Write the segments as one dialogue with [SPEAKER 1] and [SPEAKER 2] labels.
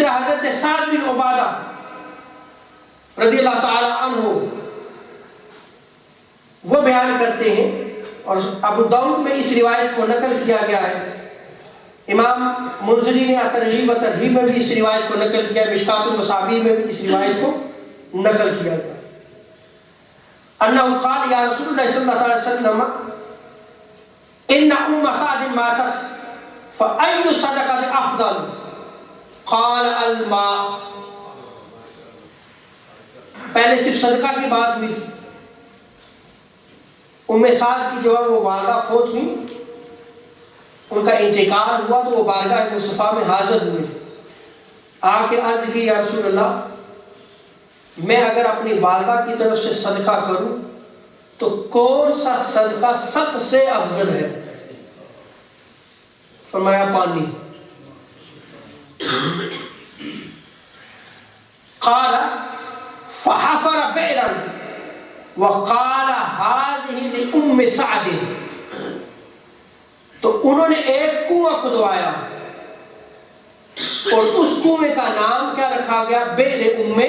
[SPEAKER 1] کیا حضرت سعد بن عبادہ رضی اللہ تعالی عنہ وہ بیان کرتے ہیں، اور ابو داؤد میں اس روایت کو نقل کیا گیا ہے، امام منذری نے ترغیب و ترہیب میں بھی اس روایت کو نقل کیا ہے، مشکات المصابیح میں بھی اس روایت کو نقل کیا گیا، انہ قال یا رسول اللہ صلی اللہ علیہ وسلم ان ام سعد ماتت فأي صدقہ افضل قال الماء. پہلے صرف صدقہ کی بات ہوئی تھی، ام سعد کی جو ہے وہ والدہ فوت ہوئی، ان کا انتقال ہوا تو وہ بارگاہ مصطفیٰ میں حاضر ہوئے، آ کے عرض کی یا رسول اللہ میں اگر اپنی والدہ کی طرف سے صدقہ کروں تو کون سا صدقہ سب سے افضل ہے؟ فرمایا پانی. قال فحفر بئرا وقال هذه لأم سعد. تو انہوں نے ایک کنواں کھدوایا اور اس کنویں کا نام کیا رکھا گیا؟ بئر ام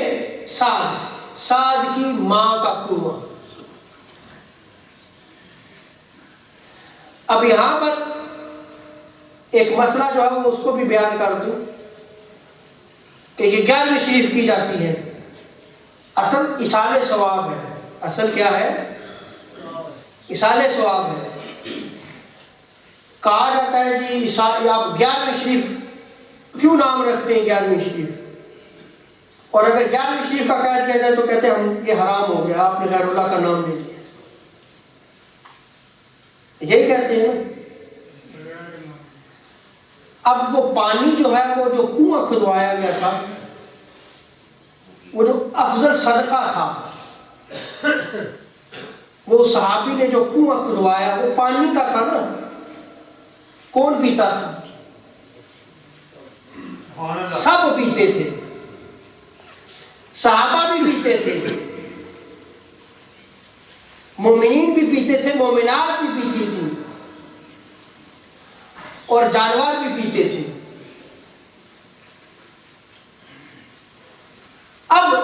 [SPEAKER 1] سعد، سعد کی ماں کا کنواں. اب یہاں پر ایک مسئلہ جو ہے وہ اس کو بھی بیان کر دوں کہ یہ 11ویں شریف کی جاتی ہے، اصل ایصال ثواب ہے. اصل کیا ہے؟ ایصال ثواب ہے. کہا جاتا ہے جی آپ 11ویں شریف کیوں نام رکھتے ہیں 11ویں شریف؟ اور اگر 11ویں شریف کا قید کیا جائے تو کہتے ہیں ہم یہ حرام ہو گیا، آپ نے غیر اللہ کا نام لے لیا. یہی کہتے ہیں نا. اب وہ پانی جو ہے وہ جو کنواں کھدوایا گیا تھا، وہ جو افضل صدقہ تھا، وہ صحابی نے جو کنواں کھدوایا وہ پانی کا تھا نا. کون پیتا تھا؟ سب پیتے تھے، صحابہ بھی پیتے تھے، مومنین بھی پیتے تھے، مومنات بھی پیتی تھی، اور جانور بھی پیتے تھے. اب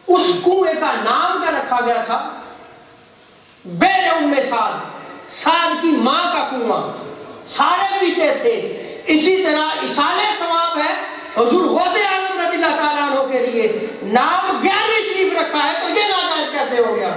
[SPEAKER 1] اس کنویں کا نام کیا رکھا گیا تھا؟ بئر ام سعد، سعد کی ماں کا کنواں. سارے پیتے تھے. اسی طرح ایصال ثواب ہے حضور غوث اعظم رضی اللہ تعالیٰ عنہ کے لیے نام 11ویں شریف رکھا ہے، تو یہ ناجائز کیسے ہو گیا؟